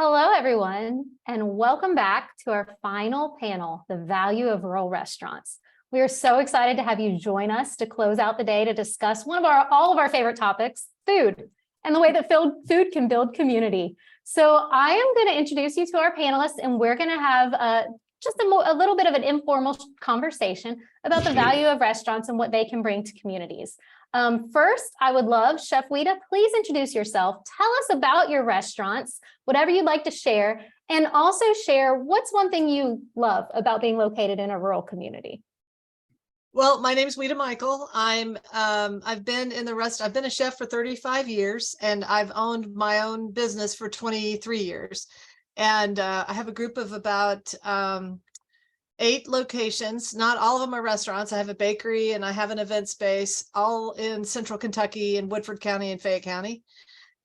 Hello, everyone, and welcome back to our final panel, The Value of Rural Restaurants. We are so excited to have you join us to close out the day to discuss all of our favorite topics, food, and the way that food can build community. So I am going to introduce you to our panelists, and we're going to have just a little bit of an informal conversation about the value of restaurants and what they can bring to communities. First, I would love, Chef Ouita, please introduce yourself. Tell us about your restaurants, whatever you'd like to share, and also share what's one thing you love about being located in a rural community. Well, my name is Ouita Michel. I've been a chef for 35 years, and I've owned my own business for 23 years. And I have a group of about 8 locations. Not all of them are restaurants. I have a bakery and I have an event space, all in Central Kentucky and Woodford County and Fayette County.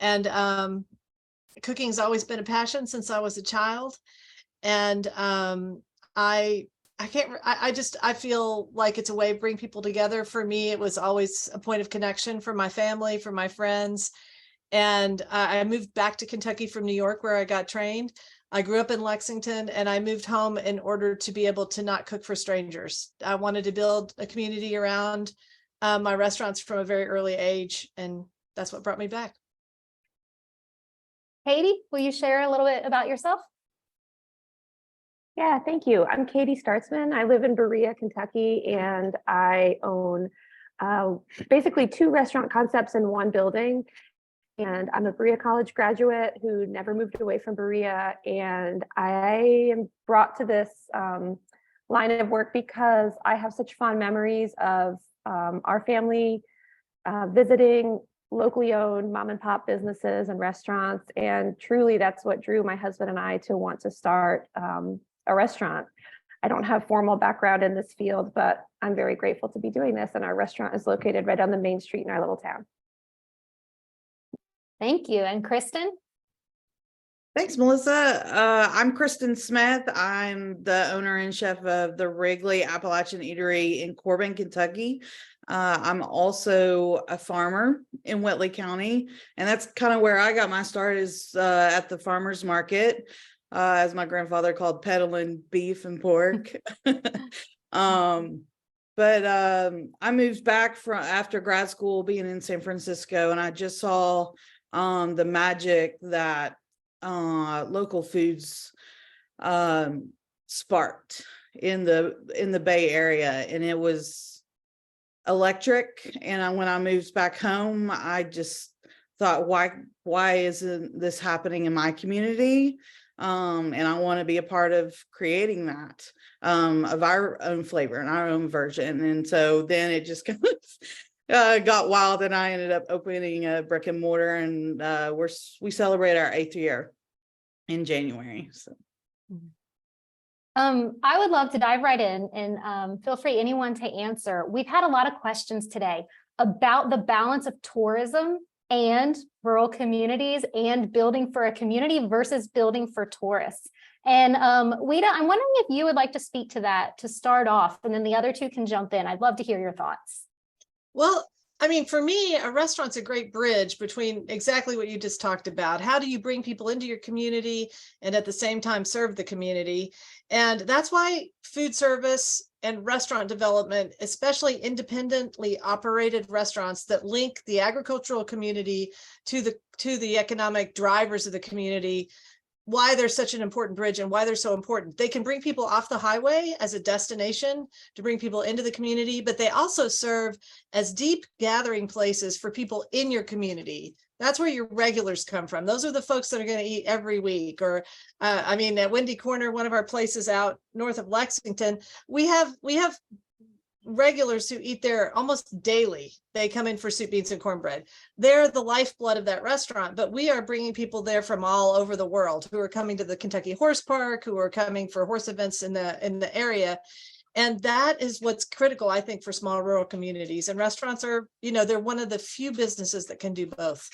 And cooking's always been a passion since I was a child. And I feel like it's a way to bring people together. For me, it was always a point of connection for my family, for my friends. And I moved back to Kentucky from New York, where I got trained. I grew up in Lexington, and I moved home in order to be able to not cook for strangers. I wanted to build a community around my restaurants from a very early age, and that's what brought me back. Katie, will you share a little bit about yourself? Yeah, thank you. I'm Katie Startzman. I live in Berea, Kentucky, and I own basically 2 restaurant concepts in one building. And I'm a Berea College graduate who never moved away from Berea. And I am brought to this line of work because I have such fond memories of our family visiting locally owned mom and pop businesses and restaurants. And truly, that's what drew my husband and I to want to start a restaurant. I don't have formal background in this field, but I'm very grateful to be doing this. And our restaurant is located right on the main street in our little town. Thank you. And Kristin? Thanks, Melissa. I'm Kristin Smith. I'm the owner and chef of the Wrigley Appalachian Eatery in Corbin, Kentucky. I'm also a farmer in Wrigley County, and that's kind of where I got my start, is at the farmer's market, as my grandfather called peddling beef and pork. But I moved back after grad school, being in San Francisco, and I just saw the magic that local foods sparked in the Bay Area, and it was electric. And when I moved back home, I just thought, why isn't this happening in my community? And I want to be a part of creating that of our own flavor and our own version. And so then it just kind of got wild, and I ended up opening a brick and mortar, and we celebrate our 8th year in January. So I would love to dive right in, and feel free, anyone, to answer. We've had a lot of questions today about the balance of tourism and rural communities, and building for a community versus building for tourists. And Ouita, I'm wondering if you would like to speak to that to start off, and then the other two can jump in. I'd love to hear your thoughts. Well, I mean, for me, a restaurant's a great bridge between exactly what you just talked about. How do you bring people into your community and at the same time serve the community? And that's why food service and restaurant development, especially independently operated restaurants that link the agricultural community to the economic drivers of the community, why they're such an important bridge and why they're so important. They can bring people off the highway as a destination to bring people into the community, but they also serve as deep gathering places for people in your community. That's where your regulars come from. Those are the folks that are going to eat every week. Or, I mean, at Windy Corner, one of our places out north of Lexington, we have regulars who eat there almost daily. They come in for soup, beans, and cornbread. They're the lifeblood of that restaurant, but we are bringing people there from all over the world who are coming to the Kentucky Horse Park, who are coming for horse events in the area. And that is what's critical, I think, for small rural communities. And restaurants are, they're one of the few businesses that can do both.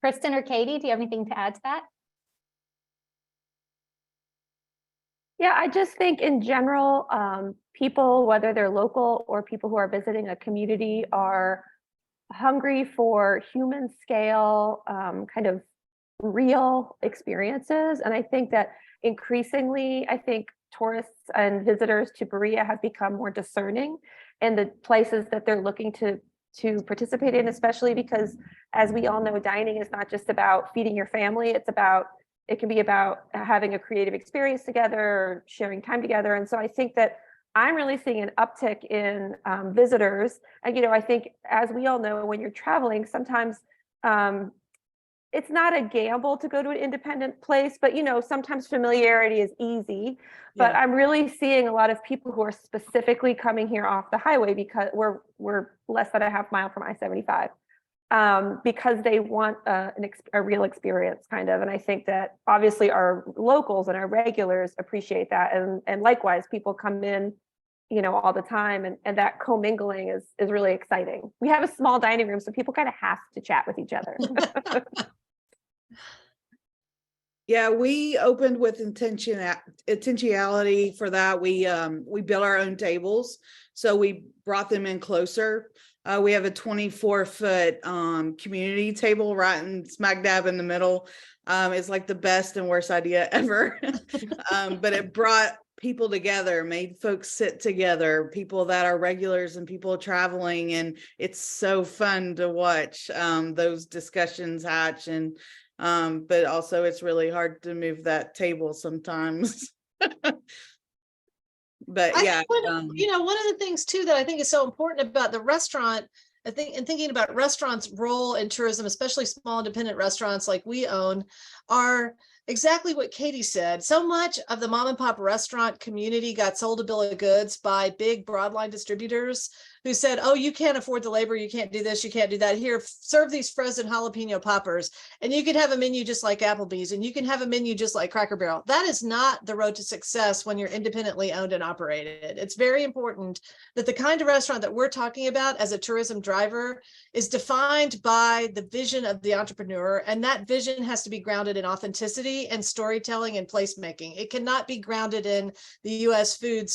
Kristin or Katie, do you have anything to add to that? Yeah, I just think in general, people, whether they're local or people who are visiting a community, are hungry for human scale, kind of real experiences. And I think that increasingly, I think tourists and visitors to Berea have become more discerning in the places that they're looking to participate in, especially because, as we all know, dining is not just about feeding your family. It can be about having a creative experience together, or sharing time together. And so I think that I'm really seeing an uptick in visitors. And, I think, as we all know, when you're traveling, sometimes it's not a gamble to go to an independent place, but, sometimes familiarity is easy. But Yeah. I'm really seeing a lot of people who are specifically coming here off the highway, because we're less than a half mile from I-75, because they want a real experience, kind of. And I think that obviously our locals and our regulars appreciate that. And likewise, people come in, all the time, and that commingling is really exciting. We have a small dining room, so people kind of have to chat with each other. Yeah, we opened with intentionality for that. We built our own tables, so we brought them in closer. We have a 24-foot community table right in smack dab in the middle. It's like the best and worst idea ever. But it brought people together, made folks sit together, people that are regulars and people traveling, and it's so fun to watch those discussions hatch. And but also it's really hard to move that table sometimes. But yeah, one of the things too that I think is so important about the restaurant, I think, and thinking about restaurants' role in tourism, especially small independent restaurants like we own, are exactly what Katie said. So much of the mom and pop restaurant community got sold a bill of goods by big broadline distributors who said, oh, you can't afford the labor, you can't do this, you can't do that. Here, serve these frozen jalapeno poppers, and you can have a menu just like Applebee's, and you can have a menu just like Cracker Barrel. That is not the road to success when you're independently owned and operated. It's very important that the kind of restaurant that we're talking about as a tourism driver is defined by the vision of the entrepreneur, and that vision has to be grounded in authenticity and storytelling and placemaking. It cannot be grounded in the US food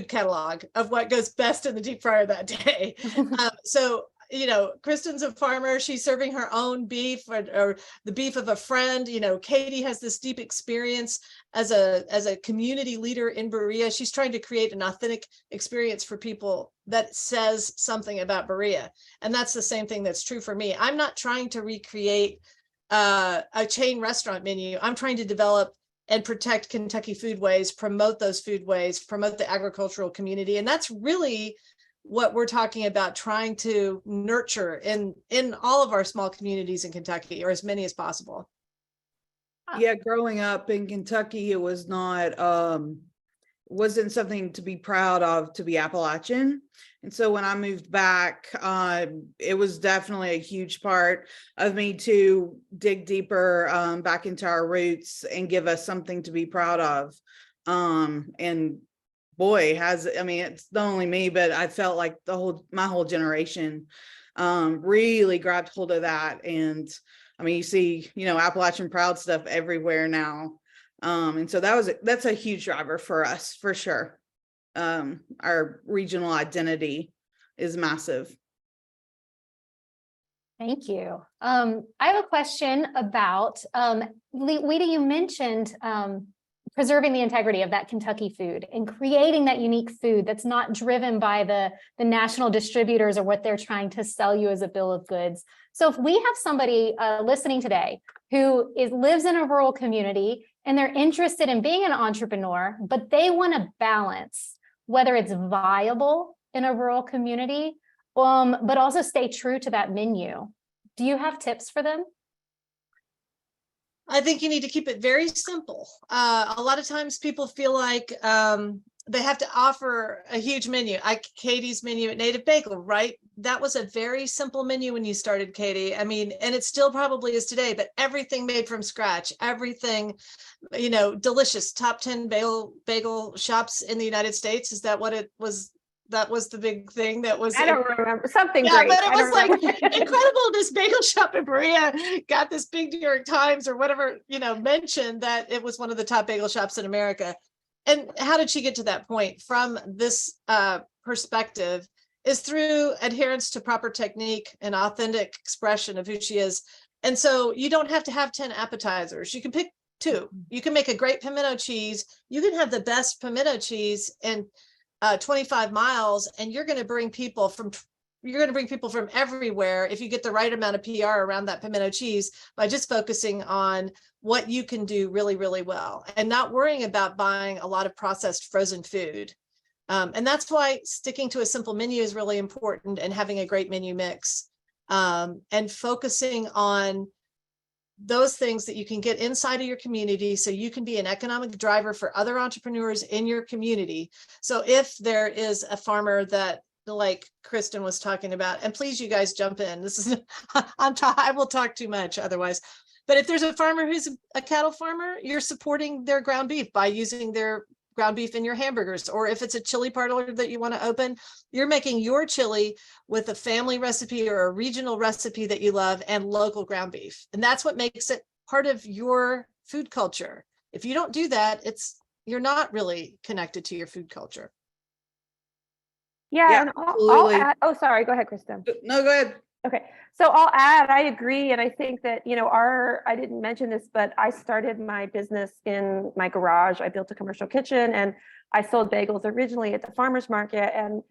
catalog of what goes best in the deep fryer that day. So, Kristin's a farmer. She's serving her own beef or the beef of a friend. Katie has this deep experience as a community leader in Berea. She's trying to create an authentic experience for people that says something about Berea. And that's the same thing that's true for me. I'm not trying to recreate a chain restaurant menu. I'm trying to develop and protect Kentucky foodways, promote those foodways, promote the agricultural community. And that's really what we're talking about, trying to nurture in all of our small communities in Kentucky, or as many as possible. Yeah, growing up in Kentucky, it was not wasn't something to be proud of to be Appalachian. And so when I moved back, it was definitely a huge part of me to dig deeper back into our roots and give us something to be proud of. And boy, it's not only me, but I felt like my whole generation really grabbed hold of that. And you see, Appalachian proud stuff everywhere now. And so that's a huge driver for us, for sure. Our regional identity is massive. Thank you. I have a question about, Ouita, you mentioned preserving the integrity of that Kentucky food and creating that unique food that's not driven by the national distributors or what they're trying to sell you as a bill of goods. So if we have somebody listening today who lives in a rural community and they're interested in being an entrepreneur, but they want to balance whether it's viable in a rural community, but also stay true to that menu. Do you have tips for them? I think you need to keep it very simple. A lot of times people feel like they have to offer a huge menu. Katie's menu at Native Bagel, right? That was a very simple menu when you started, Katie. And it still probably is today, but everything made from scratch, everything, delicious. Top 10 bagel shops in the United States. Is that what it was? That was the big thing. That was, I don't remember, something yeah, great. but it was like incredible. This bagel shop in Berea got this big New York Times or whatever, mentioned that it was one of the top bagel shops in America. And how did she get to that point? From this perspective, is through adherence to proper technique and authentic expression of who she is. And so you don't have to have 10 appetizers. You can pick 2. You can make a great pimento cheese. You can have the best pimento cheese in 25 miles, and you're going to bring people from everywhere if you get the right amount of PR around that pimento cheese by just focusing on what you can do really, really well and not worrying about buying a lot of processed frozen food. And that's why sticking to a simple menu is really important, and having a great menu mix, and focusing on those things that you can get inside of your community so you can be an economic driver for other entrepreneurs in your community. So if there is a farmer that, like Kristin was talking about, and please, you guys jump in. This is, I will talk too much otherwise. But if there's a farmer who's a cattle farmer, you're supporting their ground beef by using their ground beef in your hamburgers. Or if it's a chili parlor that you want to open, you're making your chili with a family recipe or a regional recipe that you love and local ground beef. And that's what makes it part of your food culture. If you don't do that, you're not really connected to your food culture. Yeah, and I'll add, oh, sorry, go ahead, Kristin. No, go ahead. Okay, so I'll add, I agree. And I think that, I didn't mention this, but I started my business in my garage. I built a commercial kitchen and I sold bagels originally at the farmer's market and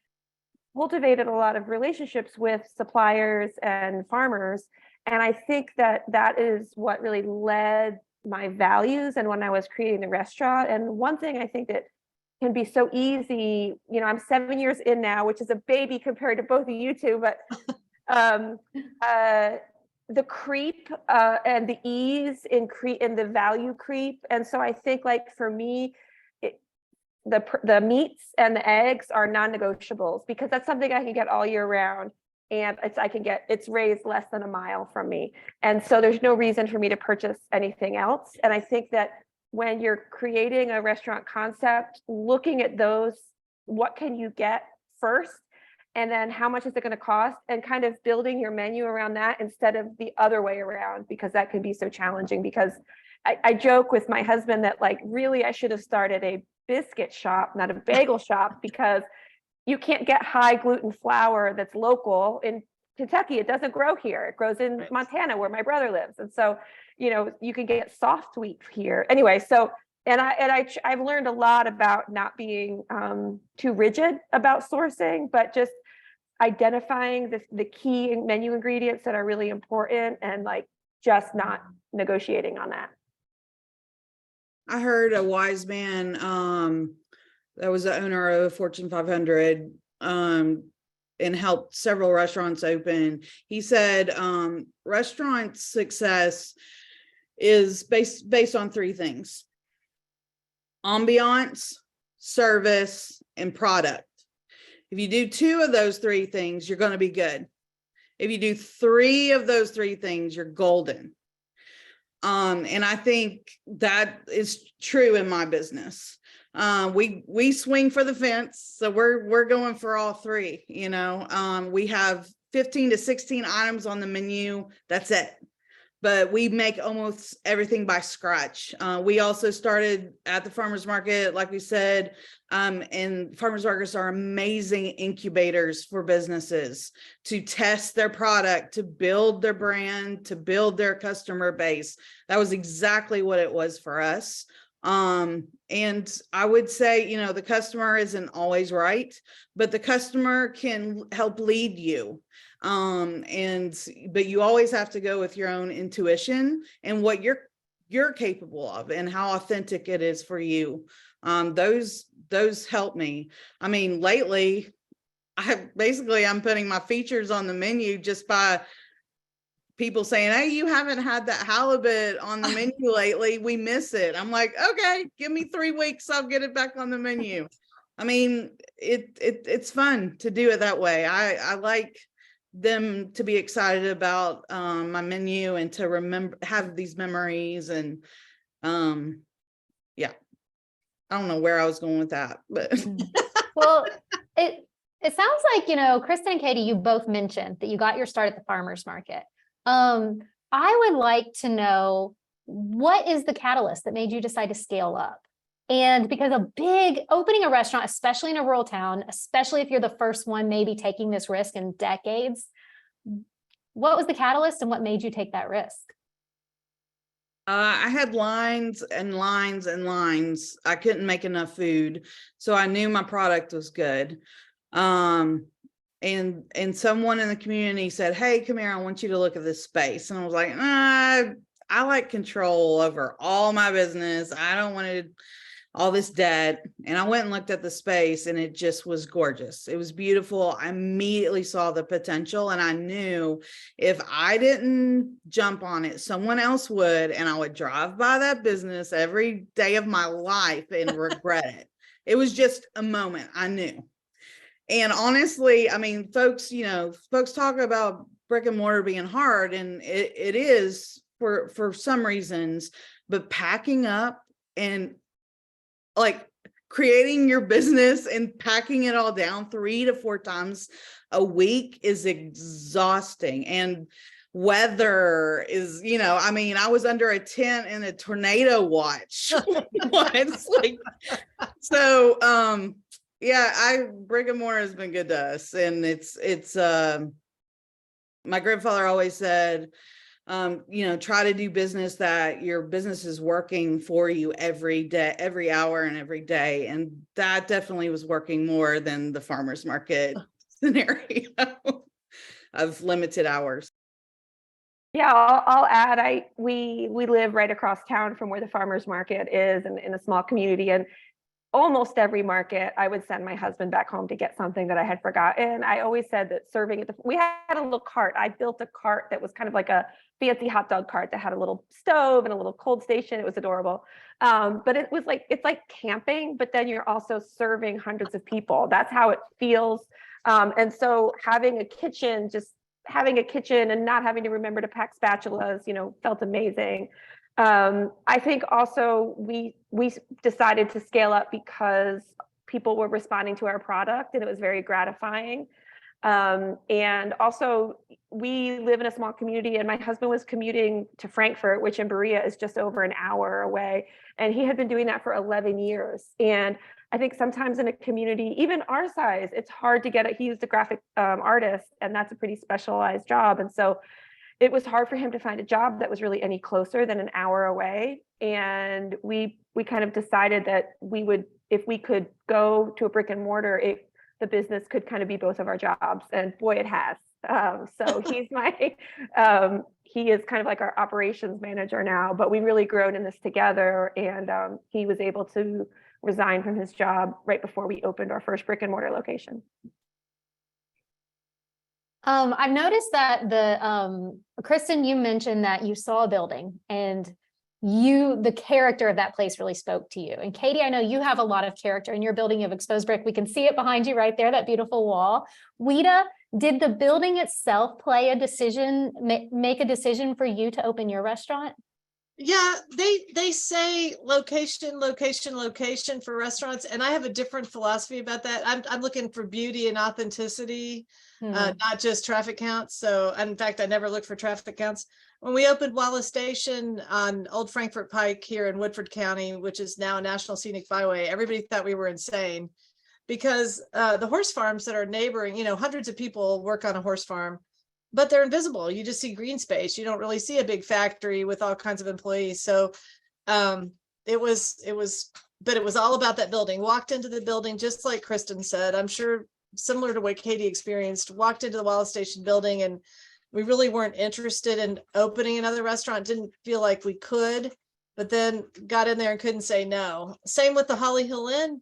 cultivated a lot of relationships with suppliers and farmers. And I think that that is what really led my values and when I was creating the restaurant. And one thing I think that can be so easy, I'm 7 years in now, which is a baby compared to both of you two, but the creep and the ease in the value creep. And so I think, like, for me, the meats and the eggs are non-negotiables because that's something I can get all year round. And it's raised less than a mile from me. And so there's no reason for me to purchase anything else. And I think that when you're creating a restaurant concept, looking at those, what can you get first? And then how much is it going to cost? And kind of building your menu around that instead of the other way around, because that can be so challenging. Because I joke with my husband that, like, really, I should have started a biscuit shop, not a bagel shop, because you can't get high gluten flour that's local in Kentucky. It doesn't grow here. It grows in Montana, where my brother lives. And so, you can get soft wheat here. Anyway, so I've learned a lot about not being too rigid about sourcing, but just identifying the key menu ingredients that are really important and, like, just not negotiating on that. I heard a wise man that was the owner of a Fortune 500 and helped several restaurants open. He said restaurant success is based on 3 things: ambiance, service, and product. If you do 2 of those 3 things, you're going to be good. If you do 3 of those 3 things, you're golden. And I think that is true in my business. We swing for the fence, so we're going for all 3. We have 15 to 16 items on the menu. That's it. But we make almost everything by scratch. We also started at the farmers market, like we said, and farmers markets are amazing incubators for businesses to test their product, to build their brand, to build their customer base. That was exactly what it was for us. And I would say, the customer isn't always right, but the customer can help lead you. But you always have to go with your own intuition and what you're capable of and how authentic it is for you. Those help me. I mean, lately I'm putting my features on the menu just by people saying, "Hey, you haven't had that halibut on the menu lately. We miss it." I'm like, "Okay, give me 3 weeks. I'll get it back on the menu." I mean, it's fun to do it that way. I like them to be excited about my menu and to have these memories. And yeah, I don't know where I was going with that, but well, it sounds like, Kristin and Katie, you both mentioned that you got your start at the farmers market. I would like to know, what is the catalyst that made you decide to scale up? And because opening a restaurant, especially in a rural town, especially if you're the first one maybe taking this risk in decades, what was the catalyst and what made you take that risk? I had lines and lines and lines. I couldn't make enough food, so I knew my product was good. And someone in the community said, "Hey, come here, I want you to look at this space." And I was like, I like control over all my business. I don't want to all this debt. And I went and looked at the space, and it just was gorgeous. It was beautiful. I immediately saw the potential, and I knew if I didn't jump on it, someone else would, and I would drive by that business every day of my life and regret it. It was just a moment. I knew. And honestly, I mean, folks talk about brick and mortar being hard, and it is for some reasons, but packing up and like creating your business and packing it all down 3 to 4 times a week is exhausting. And weather is, I mean, I was under a tent in a tornado watch once. Yeah, brick and mortar has been good to us. And it's my grandfather always said, try to do business that your business is working for you every day, every hour and every day. And that definitely was working more than the farmer's market scenario of limited hours. Yeah, I'll add, we live right across town from where the farmer's market is, and in a small community, and almost every market I would send my husband back home to get something that I had forgotten. I always said that serving we had a little cart. I built a cart that was kind of like a fancy hot dog cart that had a little stove and a little cold station. It was adorable. But it's like camping, but then you're also serving hundreds of people. That's how it feels. And so having a kitchen and not having to remember to pack spatulas, felt amazing. I think also we decided to scale up because people were responding to our product, and it was very gratifying. And also we live in a small community, and my husband was commuting to Frankfurt, which in Berea is just over an hour away. And he had been doing that for 11 years. And I think sometimes in a community, even our size, it's hard to get it. He was a graphic artist, and that's a pretty specialized job. And so it was hard for him to find a job that was really any closer than an hour away. And we kind of decided that if we could go to a brick and mortar, the business could kind of be both of our jobs. And boy, it has. So he's he is kind of like our operations manager now, but we really grown in this together. And he was able to resign from his job right before we opened our first brick and mortar location. I've noticed that Kristin, you mentioned that you saw a building and the character of that place really spoke to you. And Katie, I know you have a lot of character in your building of exposed brick. We can see it behind you right there, that beautiful wall. Ouita, did the building itself make a decision for you to open your restaurant? Yeah, they say location for restaurants, and I have a different philosophy about that. I'm looking for beauty and authenticity, not just traffic counts. So, in fact, I never look for traffic counts. When we opened Wallace Station on Old Frankfurt Pike here in Woodford County, which is now a National Scenic Byway, everybody thought we were insane because the horse farms that are neighboring, hundreds of people work on a horse farm, but they're invisible. You just see green space. You don't really see a big factory with all kinds of employees. So it was all about that building. Walked into the building, just like Kristin said, I'm sure similar to what Katie experienced, walked into the Wallace Station building, and we really weren't interested in opening another restaurant. Didn't feel like we could, but then got in there and couldn't say no. Same with the Holly Hill Inn.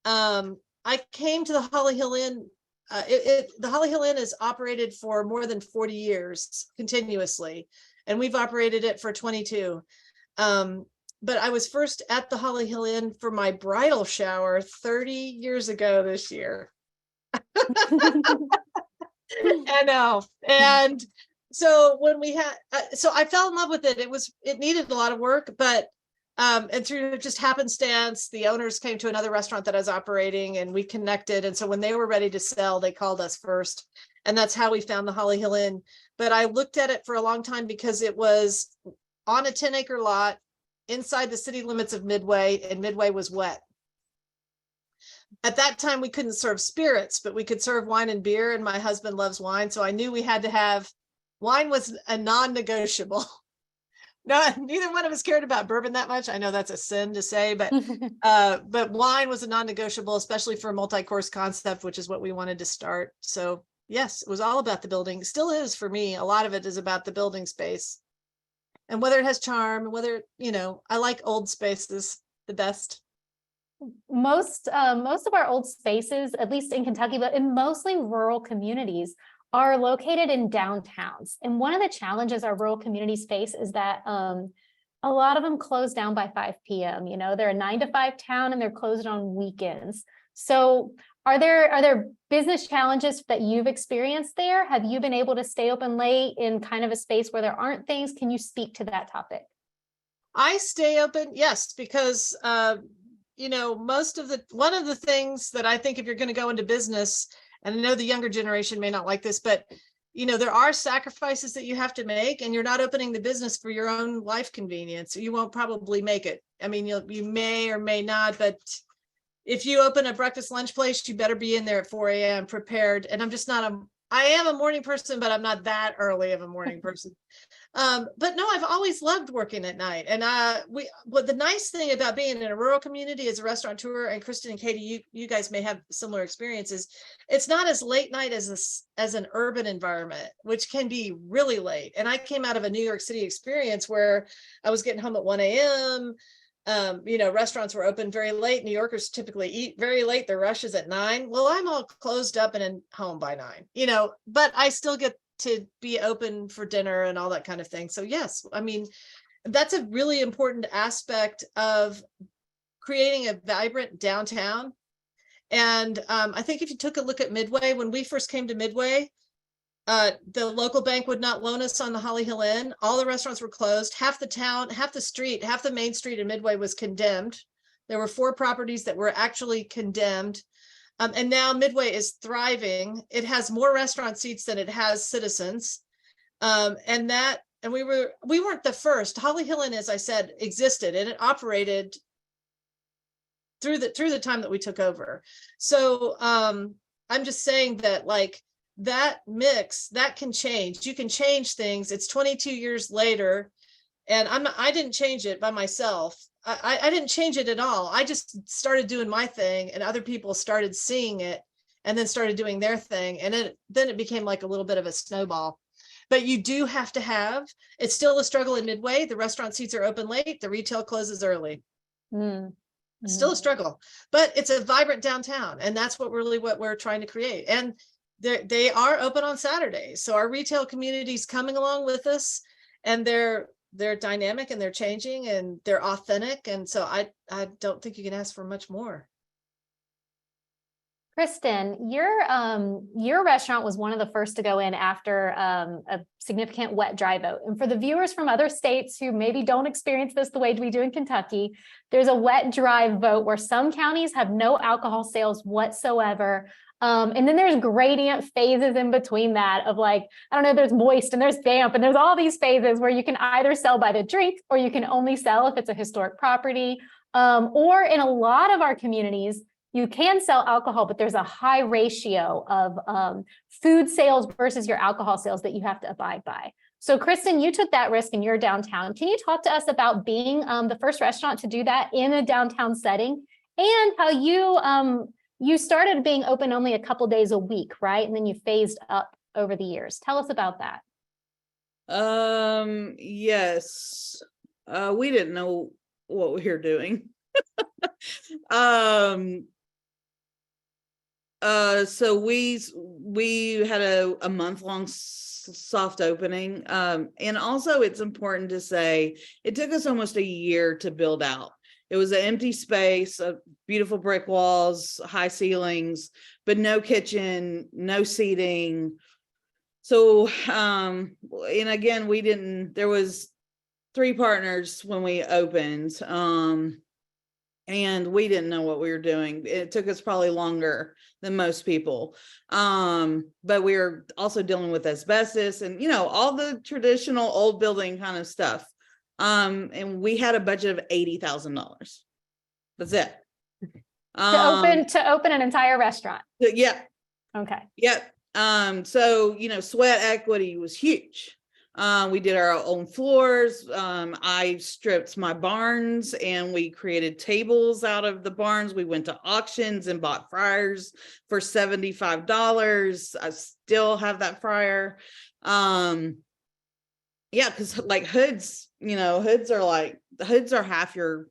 I came to the Holly Hill Inn. The Holly Hill Inn is operated for more than 40 years continuously, and we've operated it for 22. But I was first at the Holly Hill Inn for my bridal shower 30 years ago this year. I know. And so when we had, so I fell in love with it. It needed a lot of work, but and through just happenstance, the owners came to another restaurant that I was operating, and we connected. And so when they were ready to sell, they called us first. And that's how we found the Holly Hill Inn. But I looked at it for a long time because it was on a 10-acre lot. inside the city limits of Midway, and Midway was wet. At that time, we couldn't serve spirits, but we could serve wine and beer, and my husband loves wine, so I knew we had to have, wine was a non-negotiable. No, neither one of us cared about bourbon that much. I know that's a sin to say, but wine was a non-negotiable, especially for a multi-course concept, which is what we wanted to start. So yes, it was all about the building. Still is for me. A lot of it is about the building space and whether it has charm, whether, you know, I like old spaces the best. Most of our old spaces, at least in Kentucky, but in mostly rural communities, are located in downtowns. And one of the challenges our rural communities face is that a lot of them close down by 5 p.m. You know, they're a 9 to 5 town and they're closed on weekends. So are there business challenges that you've experienced there? Have you been able to stay open late in kind of a space where there aren't things? Can you speak to that topic? I stay open, yes, because you know, one of the things that I think if you're going to go into business, and I know the younger generation may not like this, but you know, there are sacrifices that you have to make, and you're not opening the business for your own life convenience. You won't probably make it. I mean, you may or may not, but if you open a breakfast lunch place, you better be in there at 4 a.m. prepared. And I am a morning person, but I'm not that early of a morning person. But no, I've always loved working at night. And the nice thing about being in a rural community as a restaurateur, and Kristin and Katie, you guys may have similar experiences. It's not as late night as an urban environment, which can be really late. And I came out of a New York City experience where I was getting home at 1 a.m. You know, restaurants were open very late. New Yorkers typically eat very late. Their rush is at 9. Well, I'm all closed up and home by 9, you know, but I still get to be open for dinner and all that kind of thing. So yes, I mean, that's a really important aspect of creating a vibrant downtown. And I think if you took a look at Midway, when we first came to Midway, the local bank would not loan us on the Holly Hill Inn. All the restaurants were closed. Half the town, half the street, half the main street in Midway was condemned. There were 4 properties that were actually condemned. And now Midway is thriving. It has more restaurant seats than it has citizens. And we weren't the first. Holly Hill Inn, as I said, existed, and it operated through the time that we took over. So I'm just saying that, like, that mix, that can change. You can change things. It's 22 years later, and I didn't change it by myself. I didn't change it at all. I just started doing my thing, and other people started seeing it and then started doing their thing. And then it became like a little bit of a snowball. But you do have to it's still a struggle in Midway. The restaurant seats are open late. The retail closes early. It's still a struggle, but it's a vibrant downtown. And that's what we're trying to create. And they are open on Saturdays. So our retail community is coming along with us, and they're dynamic, and they're changing, and they're authentic. And so I don't think you can ask for much more. Kristin, your restaurant was one of the first to go in after a significant wet dry vote. And for the viewers from other states who maybe don't experience this the way we do in Kentucky, there's a wet dry vote where some counties have no alcohol sales whatsoever. And then there's gradient phases in between that of, like, I don't know, there's moist and there's damp, and there's all these phases where you can either sell by the drink, or you can only sell if it's a historic property. Or in a lot of our communities, you can sell alcohol, but there's a high ratio of food sales versus your alcohol sales that you have to abide by. So Kristin, you took that risk in your downtown. Can you talk to us about being the first restaurant to do that in a downtown setting, and how you started being open only a couple days a week, right? And then you phased up over the years. Tell us about that. Yes. We didn't know what we were doing. So we had a month-long soft opening. And also it's important to say it took us almost a year to build out. It was an empty space, beautiful brick walls, high ceilings, but no kitchen, no seating. So, and again, there was 3 partners when we opened, and we didn't know what we were doing. It took us probably longer than most people. But we were also dealing with asbestos and, you know, all the traditional old building kind of stuff. And we had a budget of $80,000. That's it. To open an entire restaurant. Yeah. Okay. Yeah. So, you know, sweat equity was huge. We did our own floors. I stripped my barns and we created tables out of the barns. We went to auctions and bought fryers for $75. I still have that fryer. Yeah, because like hoods, you know, hoods are half your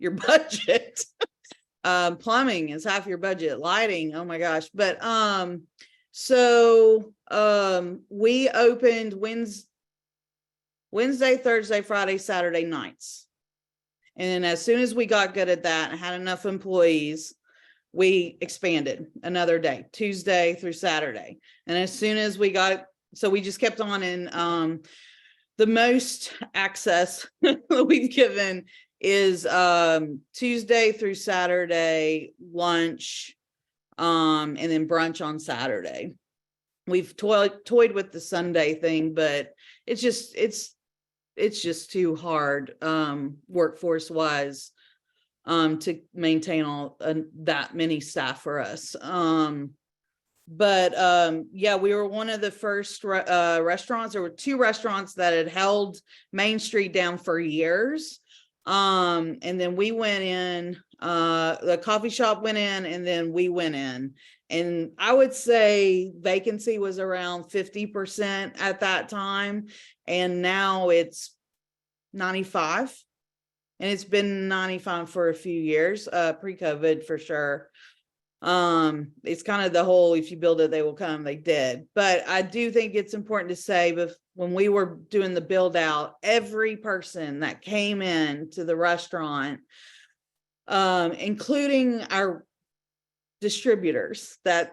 budget. Plumbing is half your budget, lighting, oh my gosh. But we opened Wednesday, Thursday, Friday, Saturday nights. And as soon as we got good at that and had enough employees, we expanded another day, Tuesday through Saturday. And as soon as we just kept on. And the most access we've given is Tuesday through Saturday lunch, and then brunch on Saturday. We've toyed with the Sunday thing, but it's just too hard workforce wise to maintain all that many staff for us. Yeah, we were one of the first restaurants. There were 2 restaurants that had held Main Street down for years. And then we went in, the coffee shop went in, and then we went in. And I would say vacancy was around 50% at that time. And now it's 95. And it's been 95 for a few years, pre-COVID for sure. It's kind of the whole, if you build it, they will come. They did. But I do think it's important to say, but when we were doing the build out, every person that came in to the restaurant, including our distributors that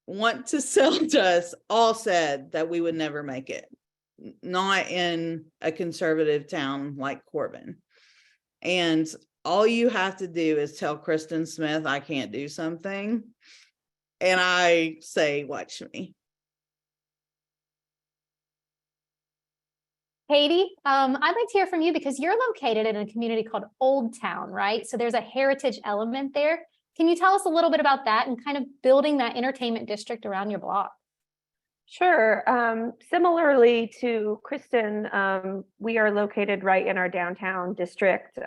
want to sell to us, all said that we would never make it, not in a conservative town like Corbin. And all you have to do is tell Kristin Smith, I can't do something. And I say, watch me. Katie, I'd like to hear from you because you're located in a community called Old Town, right? So there's a heritage element there. Can you tell us a little bit about that and kind of building that entertainment district around your block? Sure. Similarly to Kristin, we are located right in our downtown district.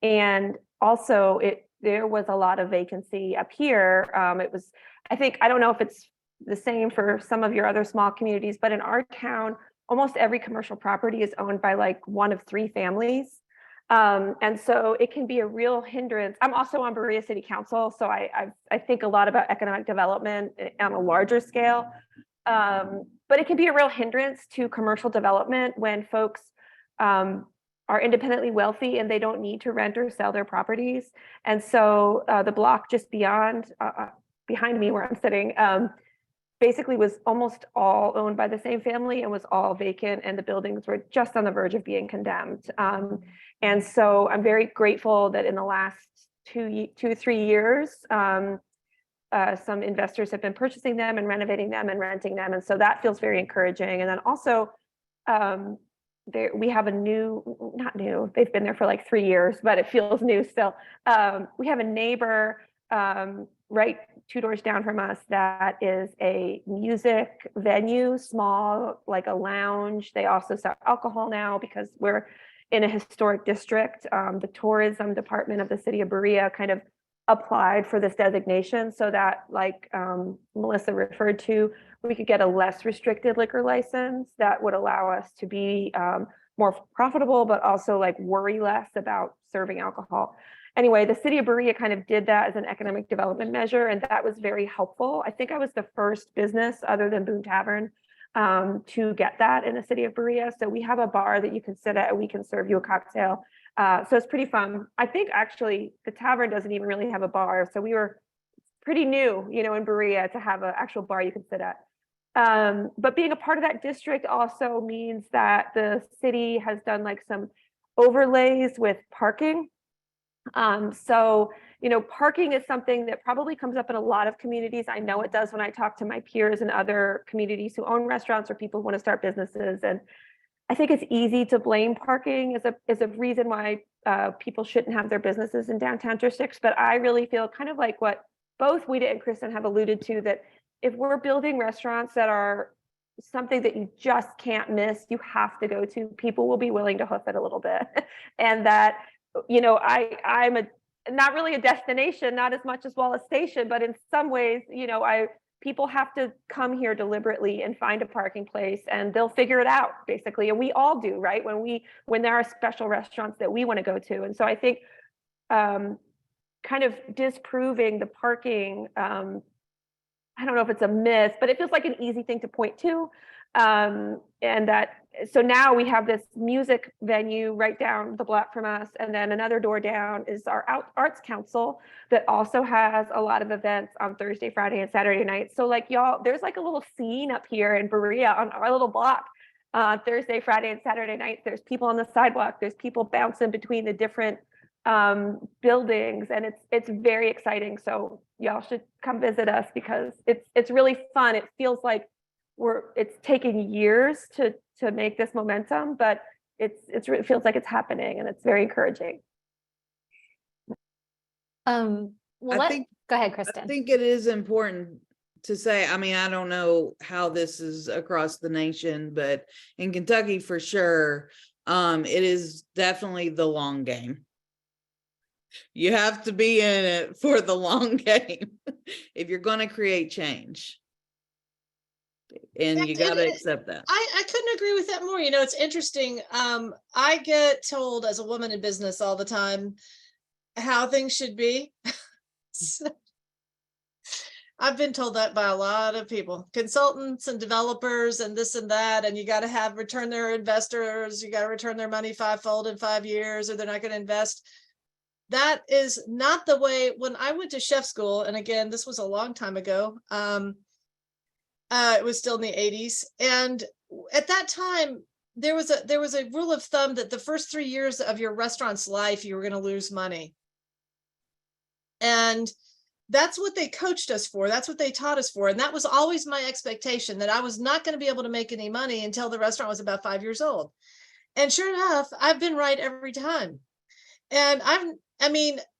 And also there was a lot of vacancy up here. I don't know if it's the same for some of your other small communities, but in our town, almost every commercial property is owned by like 1 of 3 families. And so it can be a real hindrance. I'm also on Berea City Council, so I think a lot about economic development on a larger scale. But it can be a real hindrance to commercial development when folks are independently wealthy and they don't need to rent or sell their properties. And so the block just behind me where I'm sitting, basically was almost all owned by the same family and was all vacant, and the buildings were just on the verge of being condemned. And so I'm very grateful that in the last 2-3 years, some investors have been purchasing them and renovating them and renting them. And so that feels very encouraging. And then also, we have not new, they've been there for like 3 years, but it feels new still. We have a neighbor right 2 doors down from us that is a music venue, small, like a lounge. They also sell alcohol now because we're in a historic district. The tourism department of the city of Berea kind of applied for this designation so that, like Melissa referred to, we could get a less restricted liquor license that would allow us to be more profitable, but also like worry less about serving alcohol. Anyway, the city of Berea kind of did that as an economic development measure, and that was very helpful. I think I was the first business other than Boone Tavern to get that in the city of Berea. So we have a bar that you can sit at and we can serve you a cocktail. So it's pretty fun. I think actually the tavern doesn't even really have a bar. So we were pretty new, in Berea to have an actual bar you can sit at. But being a part of that district also means that the city has done like some overlays with parking. So, parking is something that probably comes up in a lot of communities. I know it does when I talk to my peers in other communities who own restaurants or people who want to start businesses. And I think it's easy to blame parking as a reason why people shouldn't have their businesses in downtown districts. But I really feel kind of like what both Ouita and Kristin have alluded to, that if we're building restaurants that are something that you just can't miss, you have to go to, people will be willing to hoof it a little bit. And that, you know, I'm not really a destination, not as much as Wallace Station, but in some ways, you know, people have to come here deliberately and find a parking place, and they'll figure it out basically. And we all do, right? When there are special restaurants that we want to go to. And so I think kind of disproving the parking, I don't know if it's a myth, but it feels like an easy thing to point to. And so now we have this music venue right down the block from us. And then another door down is our Arts Council that also has a lot of events on Thursday, Friday, and Saturday nights. So like y'all, there's like a little scene up here in Berea on our little block. Thursday, Friday, and Saturday nights, there's people on the sidewalk. There's people bouncing between the different buildings, and it's very exciting. So y'all should come visit us because it's really fun. It feels like it's taken years to make this momentum, but it feels like it's happening, and it's very encouraging. Well, go ahead, Kristin. I think it is important to say, I mean, I don't know how this is across the nation, but in Kentucky for sure, it is definitely the long game. You have to be in it for the long game if you're going to create change. And you got to accept that. I couldn't agree with that more. You know, it's interesting. I get told as a woman in business all the time how things should be. So, I've been told that by a lot of people, consultants and developers and this and that, and you got to return their investors. You got to return their money 5-fold in 5 years, or they're not going to invest. That is not the way. When I went to chef school, and again, this was a long time ago, it was still in the 80s. And at that time, there was a rule of thumb that the first 3 years of your restaurant's life, you were going to lose money. And that's what they coached us for. That's what they taught us for. And that was always my expectation, that I was not going to be able to make any money until the restaurant was about 5 years old. And sure enough, I've been right every time. And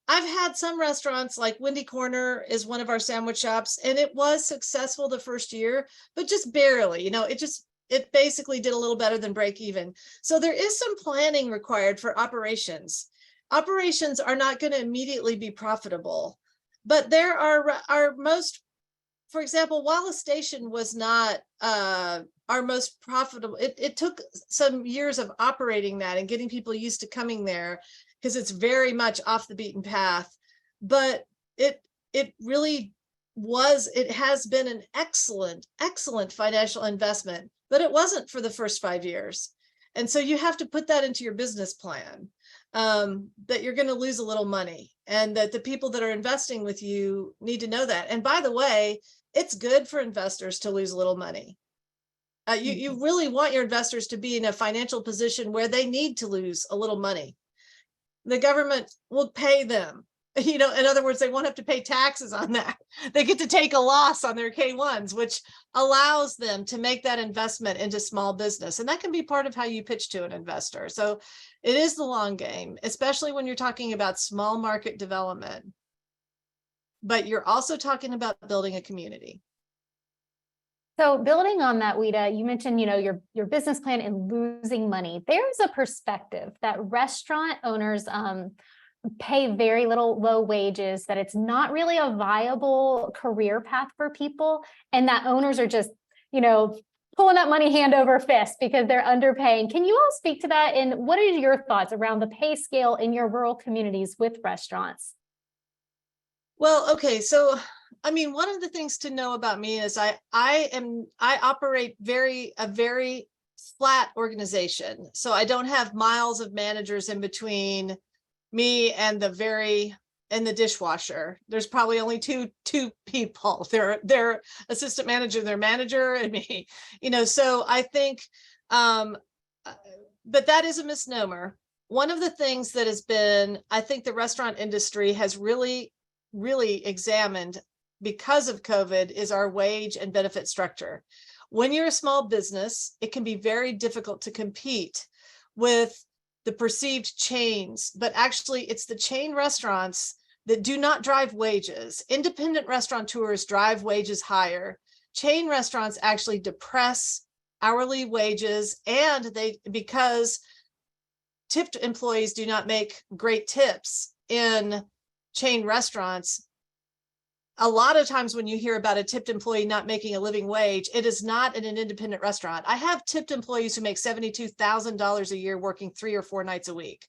I've had some restaurants, like Windy Corner is one of our sandwich shops, and it was successful the first year, but just barely. You know, it basically did a little better than break even. So there is some planning required for operations. Operations are not going to immediately be profitable, but there are most, for example, Wallace Station was not our most profitable. It took some years of operating that and getting people used to coming there, because it's very much off the beaten path. But it really was, it has been an excellent financial investment, but it wasn't for the first 5 years. And so you have to put that into your business plan, that you're going to lose a little money, and that the people that are investing with you need to know that. And by the way, it's good for investors to lose a little money. You really want your investors to be in a financial position where they need to lose a little money. The government will pay them. You know, in other words, they won't have to pay taxes on that. They get to take a loss on their K1s, which allows them to make that investment into small business. And that can be part of how you pitch to an investor. So it is the long game, especially when you're talking about small market development. But you're also talking about building a community. So building on that, Ouita, you mentioned, you know, your business plan and losing money. There's a perspective that restaurant owners pay very low wages, that it's not really a viable career path for people, and that owners are just, you know, pulling that money hand over fist because they're underpaying. Can you all speak to that? And what are your thoughts around the pay scale in your rural communities with restaurants? Well, okay, so I mean, one of the things to know about me is I operate a very flat organization. So I don't have miles of managers in between me and the dishwasher. There's probably only two people. Their assistant manager, their manager, and me. You know, so I think, but that is a misnomer. One of the things that has been, I think the restaurant industry has really examined because of COVID is our wage and benefit structure. When you're a small business, it can be very difficult to compete with the perceived chains, but actually it's the chain restaurants that do not drive wages. Independent restaurateurs drive wages higher. Chain restaurants actually depress hourly wages, and because tipped employees do not make great tips in chain restaurants. A lot of times when you hear about a tipped employee not making a living wage, it is not in an independent restaurant. I have tipped employees who make $72,000 a year working 3 or 4 nights a week.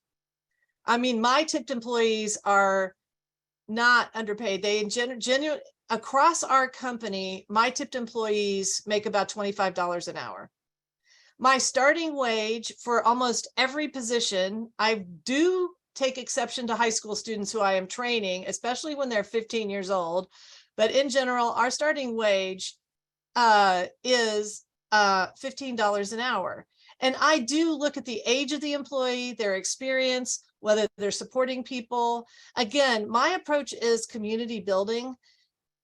I mean, my tipped employees are not underpaid. They genuine across our company, my tipped employees make about $25 an hour. My starting wage for almost every position, I do take exception to high school students who I am training, especially when they're 15 years old. But in general, our starting wage is $15 an hour. And I do look at the age of the employee, their experience, whether they're supporting people. Again, my approach is community building.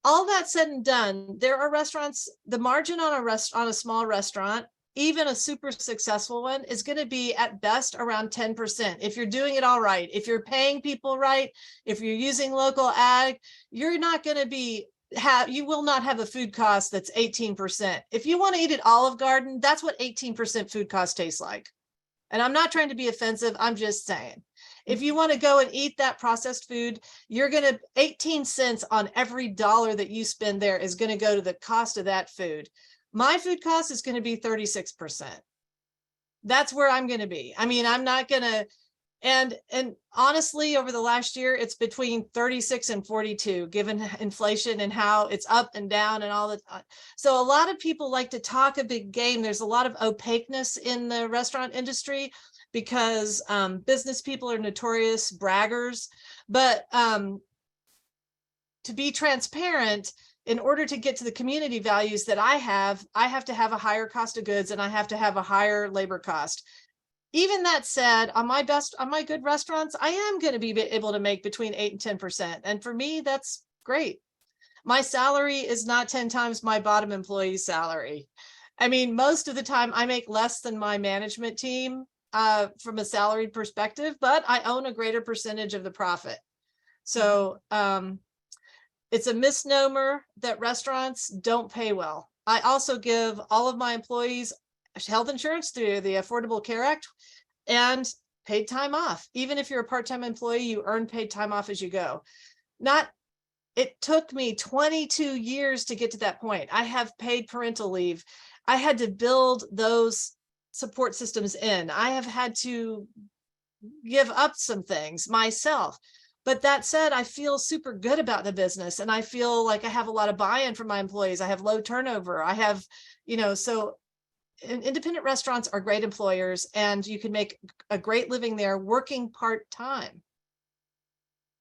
All that said and done, there are restaurants, the margin on a small restaurant, even a super successful one, is going to be at best around 10%. If you're doing it all right, if you're paying people right, if you're using local ag, you're not going to you will not have a food cost that's 18%. If you want to eat at Olive Garden, that's what 18% food cost tastes like. And I'm not trying to be offensive. I'm just saying, if you want to go and eat that processed food, you're going to 18 cents on every dollar that you spend there is going to go to the cost of that food. My food cost is going to be 36%. That's where I'm going to be. I mean, I'm not going to, and honestly, over the last year, it's between 36 and 42, given inflation and how it's up and down and all that. So a lot of people like to talk a big game. There's a lot of opaqueness in the restaurant industry because business people are notorious braggers. But to be transparent, in order to get to the community values that I have to have a higher cost of goods and I have to have a higher labor cost. Even that said, on my good restaurants, I am going to be able to make between 8 and 10%. And for me, that's great. My salary is not 10 times my bottom employee's salary. I mean, most of the time I make less than my management team from a salaried perspective, but I own a greater percentage of the profit. So, it's a misnomer that restaurants don't pay well. I also give all of my employees health insurance through the Affordable Care Act and paid time off. Even if you're a part-time employee, you earn paid time off as you go. It took me 22 years to get to that point. I have paid parental leave. I had to build those support systems in. I have had to give up some things myself. But that said, I feel super good about the business and I feel like I have a lot of buy-in from my employees. I have low turnover. I have, so independent restaurants are great employers and you can make a great living there working part-time.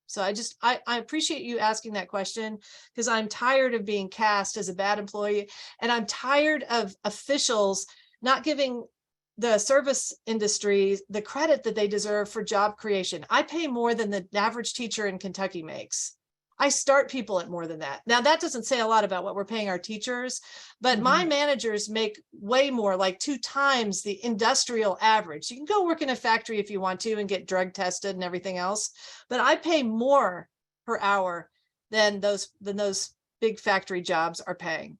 So I appreciate you asking that question because I'm tired of being cast as a bad employee and I'm tired of officials not giving the service industry the credit that they deserve for job creation. I pay more than the average teacher in Kentucky makes. I start people at more than that. Now, that doesn't say a lot about what we're paying our teachers, but my managers make way more, like 2 times the industrial average. You can go work in a factory if you want to and get drug tested and everything else, but I pay more per hour than those big factory jobs are paying.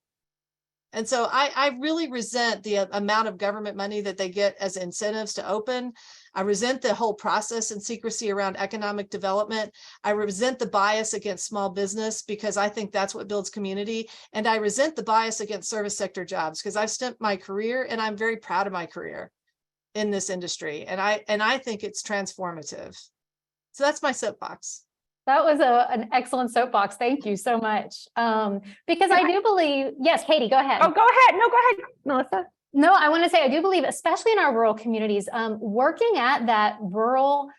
And so I really resent the amount of government money that they get as incentives to open. I resent the whole process and secrecy around economic development. I resent the bias against small business because I think that's what builds community. And I resent the bias against service sector jobs because I've spent my career and I'm very proud of my career in this industry. And I think it's transformative. So that's my soapbox. That was an excellent soapbox. Thank you so much. Because I do believe, yes, Katie, go ahead. Oh, go ahead. No, go ahead, Melissa. No, I want to say, I do believe, especially in our rural communities, working at that rural,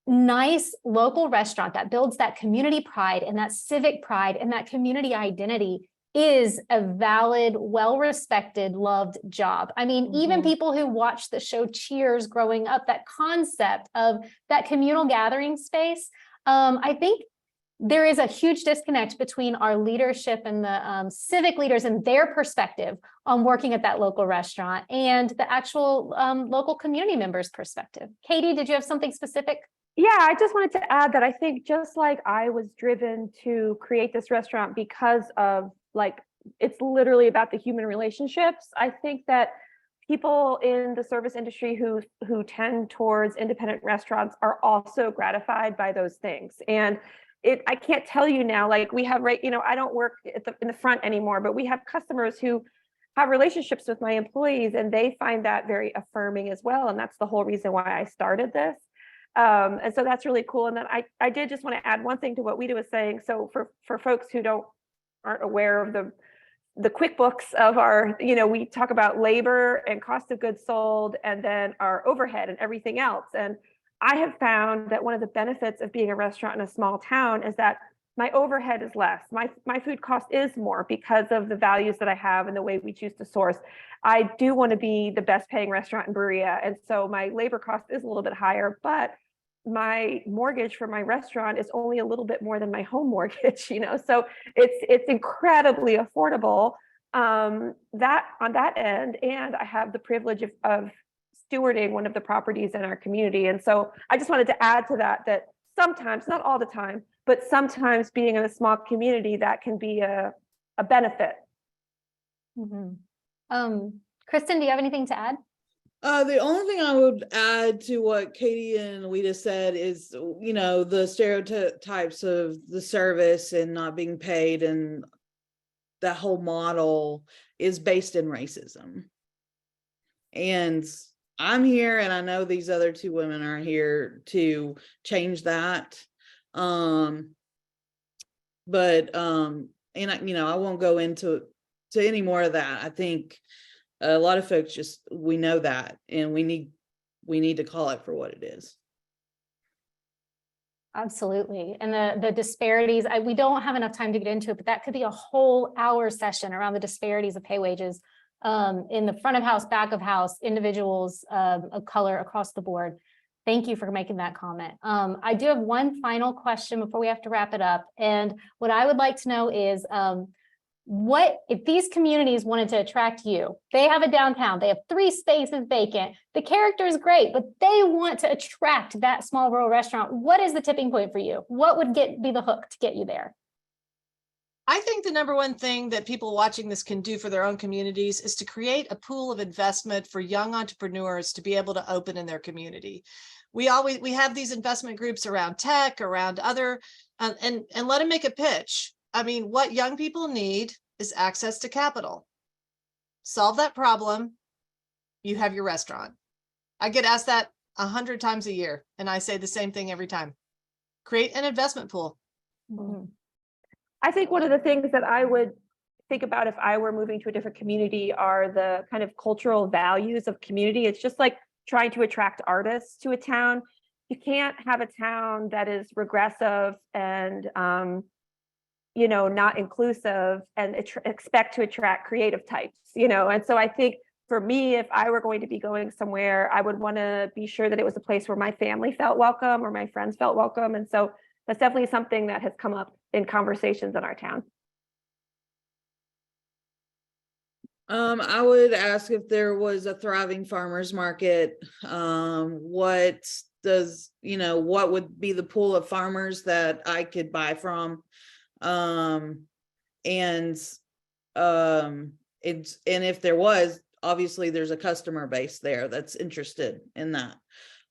nice local restaurant that builds that community pride and that civic pride and that community identity is a valid, well-respected, loved job. I mean, even people who watched the show Cheers growing up, that concept of that communal gathering space, I think there is a huge disconnect between our leadership and the civic leaders and their perspective on working at that local restaurant and the actual local community members' perspective. Katie, did you have something specific? Yeah, I just wanted to add that I think just like I was driven to create this restaurant because of like, it's literally about the human relationships. I think that people in the service industry who tend towards independent restaurants are also gratified by those things. And I can't tell you now, like we have, right, I don't work in the front anymore, but we have customers who have relationships with my employees and they find that very affirming as well. And that's the whole reason why I started this. And so that's really cool. And then I did just want to add one thing to what Ouita was saying. So for folks who aren't aware of the QuickBooks of our, we talk about labor and cost of goods sold and then our overhead and everything else. And I have found that one of the benefits of being a restaurant in a small town is that my overhead is less. My food cost is more because of the values that I have and the way we choose to source. I do want to be the best paying restaurant in Berea. And so my labor cost is a little bit higher, but my mortgage for my restaurant is only a little bit more than my home mortgage, so it's incredibly affordable that on that end. And I have the privilege of stewarding one of the properties in our community. And so I just wanted to add to that sometimes, not all the time, but sometimes being in a small community, that can be a benefit. Mm-hmm. Kristin, do you have anything to add? The only thing I would add to what Katie and Ouita said is, the stereotypes of the service and not being paid, and that whole model is based in racism. And I'm here, and I know these other two women are here to change that. I won't go into any more of that. I think a lot of folks we know that, and we need to call it for what it is. Absolutely. And the disparities, we don't have enough time to get into it, but that could be a whole hour session around the disparities of pay wages in the front of house, back of house, individuals of color across the board. Thank you for making that comment. I do have one final question before we have to wrap it up. And what I would like to know is, what if these communities wanted to attract you? They have a downtown, they have 3 spaces vacant. The character is great, but they want to attract that small rural restaurant. What is the tipping point for you? What would be the hook to get you there? I think the number one thing that people watching this can do for their own communities is to create a pool of investment for young entrepreneurs to be able to open in their community. We have these investment groups around tech, around other, and let them make a pitch. I mean, what young people need is access to capital. Solve that problem, you have your restaurant. I get asked that 100 times a year, and I say the same thing every time. Create an investment pool. Mm-hmm. I think one of the things that I would think about if I were moving to a different community are the kind of cultural values of community. It's just like trying to attract artists to a town. You can't have a town that is regressive and not inclusive and expect to attract creative types, and so I think for me, if I were going to be going somewhere, I would want to be sure that it was a place where my family felt welcome or my friends felt welcome. And so that's definitely something that has come up in conversations in our town. I would ask if there was a thriving farmers market. What would be the pool of farmers that I could buy from? And if there was, obviously there's a customer base there that's interested in that.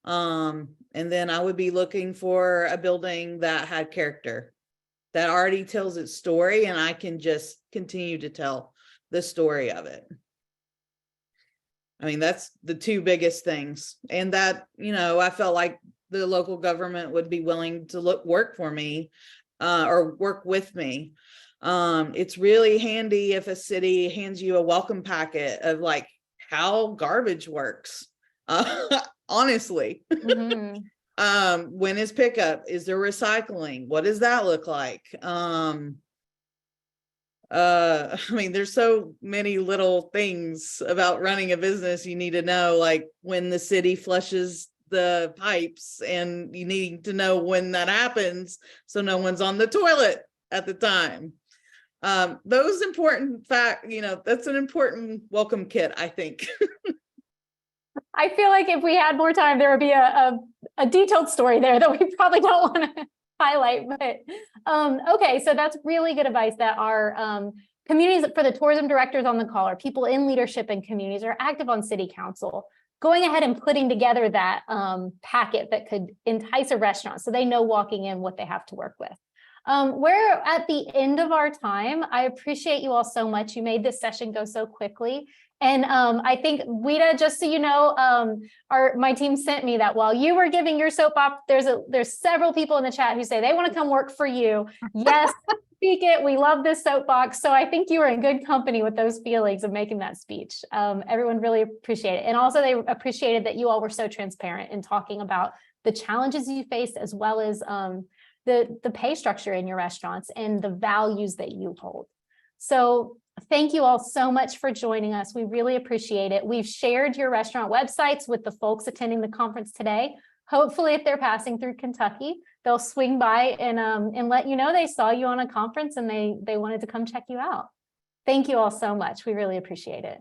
And then I would be looking for a building that had character, that already tells its story, and I can just continue to tell the story of it. I mean, that's the 2 biggest things. And that, I felt like the local government would be willing to work for me, or work with me. It's really handy if a city hands you a welcome packet of like how garbage works. Honestly. Mm-hmm. When is pickup? Is there recycling? What does that look like? I mean, there's so many little things about running a business you need to know, like when the city flushes the pipes, and you need to know when that happens so no one's on the toilet at the time. Those important that's an important welcome kit, I think. I feel like if we had more time, there would be a detailed story there that we probably don't want to highlight. But okay, so that's really good advice that our communities, for the tourism directors on the call, or people in leadership in communities, are active on city council, going ahead and putting together that packet that could entice a restaurant so they know walking in what they have to work with. We're at the end of our time. I appreciate you all so much. You made this session go so quickly. And I think, Ouita, just so you know, my team sent me that while you were giving your soap opera, there's several people in the chat who say they want to come work for you. Yes, speak it. We love this soapbox. So I think you were in good company with those feelings of making that speech. Everyone really appreciated it. And also they appreciated that you all were so transparent in talking about the challenges you face, as well as the pay structure in your restaurants and the values that you hold. So thank you all so much for joining us. We really appreciate it. We've shared your restaurant websites with the folks attending the conference today. Hopefully, if they're passing through Kentucky, they'll swing by and let you know they saw you on a conference and they wanted to come check you out. Thank you all so much. We really appreciate it.